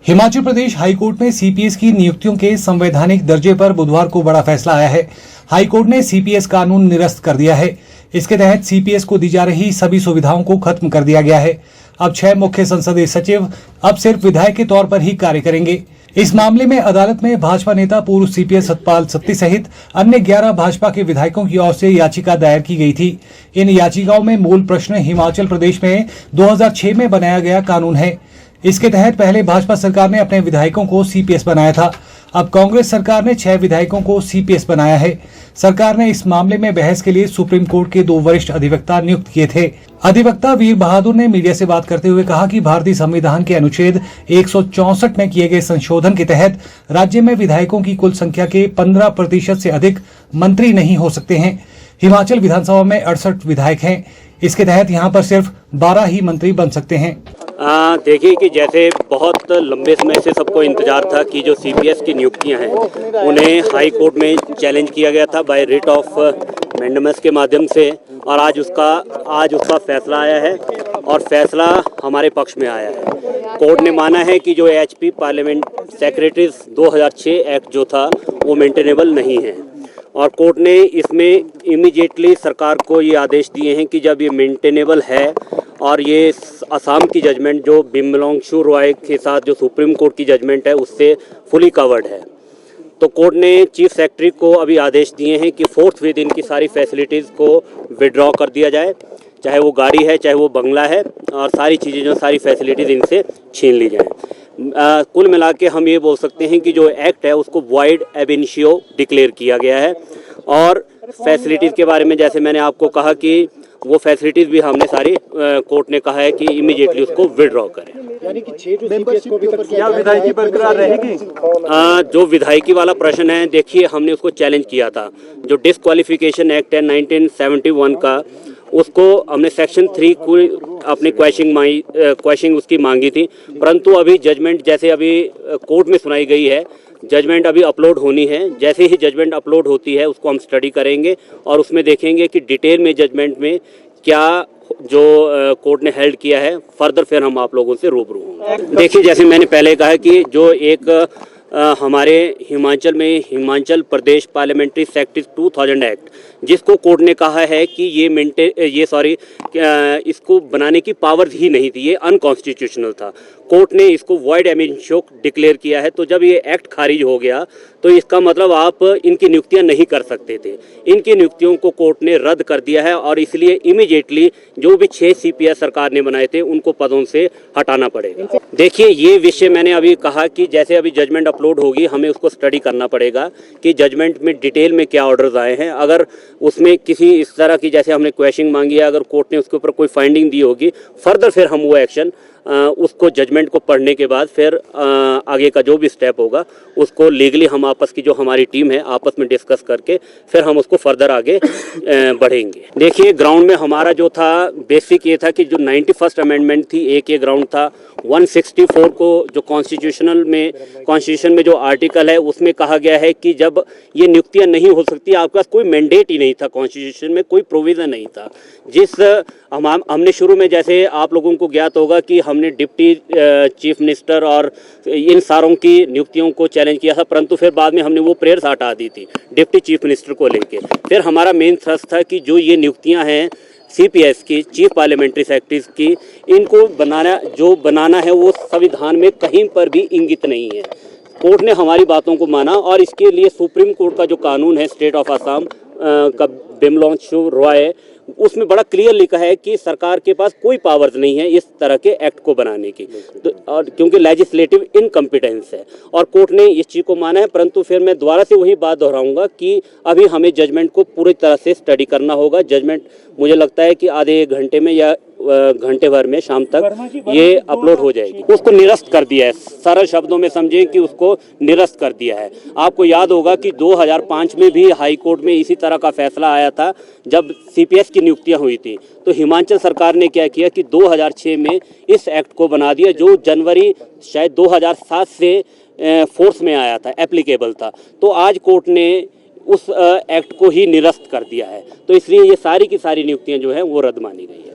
Himachal Pradesh high court में CPS की नियुक्तियों के संवैधानिक दर्जे पर बुधवार को बड़ा फैसला आया है। हाईकोर्ट ने सीपीएस कानून निरस्त कर दिया है। इसके तहत सीपीएस को दी जा रही सभी सुविधाओं को खत्म कर दिया गया है। अब 6 मुख्य संसदीय सचिव अब सिर्फ विधायक के तौर पर ही कार्य करेंगे। इस मामले में अदालत में भाजपा नेता पूर्व सीपीएस सतपाल सत्ती सहित अन्य 11 भाजपा के विधायकों की ओर से याचिका दायर की गई थी। इन याचिकाओं में मूल प्रश्न हिमाचल प्रदेश में 2006 में बनाया गया कानून है। इसके तहत पहले भाजपा सरकार ने अपने विधायकों को सीपीएस बनाया था। अब कांग्रेस सरकार ने 6 विधायकों को सीपीएस बनाया है। सरकार ने इस मामले में बहस के लिए सुप्रीम कोर्ट के 2 वरिष्ठ अधिवक्ता नियुक्त किए थे। अधिवक्ता वीर बहादुर ने मीडिया से बात करते हुए कहा कि भारतीय संविधान के अनुच्छेद 164 में किए गए संशोधन के तहत राज्य में विधायकों की कुल संख्या के 15% से अधिक मंत्री नहीं हो सकते हैं। हिमाचल विधानसभा में 68 विधायक हैं। इसके तहत यहाँ पर सिर्फ 12 ही मंत्री बन सकते हैं। देखिए कि जैसे बहुत लंबे समय से सबको इंतजार था कि जो सीपीएस की नियुक्तियां हैं उन्हें हाई कोर्ट में चैलेंज किया गया था बाय रिट ऑफ मैंडेमस के माध्यम से, और आज उसका फैसला आया है और फैसला हमारे पक्ष में आया है। कोर्ट ने माना है कि जो एचपी पार्लियामेंट सेक्रेटरीज 2006 एक्ट जो था वो मेंटेनेबल नहीं है, और कोर्ट ने इसमें इमीडिएटली सरकार को ये आदेश दिए हैं कि जब ये मेंटेनेबल है और ये असम की जजमेंट जो बिमलोंगशु रॉय के साथ जो सुप्रीम कोर्ट की जजमेंट है उससे फुली कवर्ड है, तो कोर्ट ने चीफ सेक्रेटरी को अभी आदेश दिए हैं कि फोर्थ विद इनकी सारी फैसिलिटीज़ को विड्रॉ कर दिया जाए, चाहे वो गाड़ी है चाहे वो बंगला है, और सारी चीज़ें जो सारी फैसिलिटीज़ इनसे छीन ली जाएँ। कुल मिला के हम ये बोल सकते हैं कि जो एक्ट है उसको वॉइड एब इनिशियो डिक्लेयर किया गया है, और फैसिलिटीज़ के बारे में जैसे मैंने आपको कहा कि वो फैसिलिटीज़ भी हमने सारी कोर्ट ने कहा है कि इमीडिएटली उसको विड्रॉ करें। यानी कि 6 सीपीएस को क्या विधायकी बरकरार रहेगी? जो विधायकी वाला प्रश्न है, देखिए हमने उसको चैलेंज किया था। जो डिस्क्वालिफिकेशन एक्ट है 1971 का, उसको हमने सेक्शन 3 को अपनी क्वेश्चनिंग उसकी मांगी थी, परंतु अभी जजमेंट जैसे अभी कोर्ट में सुनाई गई है, जजमेंट अभी अपलोड होनी है। जैसे ही जजमेंट अपलोड होती है उसको हम स्टडी करेंगे और उसमें देखेंगे कि डिटेल में जजमेंट में क्या जो कोर्ट ने हेल्ड किया है, फर्दर फिर हम आप लोगों से रूबरू होंगे। देखिए जैसे मैंने पहले कहा कि जो एक हमारे हिमाचल में Himachal Pradesh parliamentary secretaries 2000 act, जिसको कोर्ट ने कहा है कि इसको बनाने की पावर ही नहीं थी, ये अनकॉन्स्टिट्यूशनल था। कोर्ट ने इसको वॉइड एब इनिशियो डिक्लेयर किया है, तो जब ये एक्ट खारिज हो गया तो इसका मतलब आप इनकी नियुक्तियां नहीं कर सकते थे। इनकी नियुक्तियों को कोर्ट ने रद्द कर दिया है, और इसलिए इमीडिएटली जो भी 6 सीपीएस सरकार ने बनाए थे उनको पदों से हटाना पड़ेगा। देखिए ये विषय मैंने अभी कहा कि जैसे अभी जजमेंट अपलोड होगी हमें उसको स्टडी करना पड़ेगा कि जजमेंट में डिटेल में क्या ऑर्डर्स आए हैं। अगर उसमें किसी इस तरह की जैसे हमने क्वेश्चनिंग मांगी है, अगर कोर्ट ने उसके ऊपर कोई फाइंडिंग दी होगी, फर्दर फिर हम वो एक्शन उसको जजमेंट को पढ़ने के बाद फिर आगे का जो भी स्टेप होगा उसको लीगली हम आपस की जो हमारी टीम है आपस में डिस्कस करके फिर हम उसको फर्दर आगे बढ़ेंगे। देखिए ग्राउंड में हमारा जो था बेसिक ये था कि जो 91st अमेंडमेंट थी, एक ये ग्राउंड था 164 को जो कॉन्स्टिट्यूशन में जो आर्टिकल है उसमें कहा गया है कि जब ये नियुक्तियां नहीं हो सकती, आपके पास कोई मैंडेट ही नहीं था, कॉन्स्टिट्यूशन में कोई प्रोविज़न नहीं था। जिस हमने शुरू में जैसे आप लोगों को ज्ञात होगा कि हमने डिप्टी चीफ मिनिस्टर और इन सारों की नियुक्तियों को चैलेंज किया था, परंतु फिर बाद में हमने वो प्रेयर्स हटा दी थी डिप्टी चीफ मिनिस्टर को लेके। फिर हमारा मेन थ्रस्ट था कि जो ये नियुक्तियां हैं सीपीएस की, चीफ पार्लियामेंट्री सेक्रेटरीज की, इनको बनाना है वो संविधान में कहीं पर भी इंगित नहीं है। कोर्ट ने हमारी बातों को माना, और इसके लिए सुप्रीम कोर्ट का जो कानून है स्टेट ऑफ असम का बिमलोंगशु रॉय, उसमें बड़ा क्लियर लिखा है कि सरकार के पास कोई पावर्स नहीं है इस तरह के एक्ट को बनाने की, तो और क्योंकि लेजिस्लेटिव इनकम्पिटेंस है, और कोर्ट ने इस चीज़ को माना है। परंतु फिर मैं दोबारा से वही बात दोहराऊंगा कि अभी हमें जजमेंट को पूरी तरह से स्टडी करना होगा। जजमेंट मुझे लगता है कि आधे 1 घंटे में या घंटे भर में शाम तक ये अपलोड हो जाएगी। उसको निरस्त कर दिया है, सरल शब्दों में समझें कि उसको निरस्त कर दिया है। आपको याद होगा कि 2005 में भी हाई कोर्ट में इसी तरह का फैसला आया था जब सीपीएस की नियुक्तियां हुई थी, तो हिमाचल सरकार ने क्या किया कि 2006 में इस एक्ट को बना दिया, जो जनवरी शायद 2007 से फोर्स में आया था, एप्लीकेबल था। तो आज कोर्ट ने उस एक्ट को ही निरस्त कर दिया है, तो इसलिए ये सारी की सारी नियुक्तियां जो है वो रद्द मानी गई है।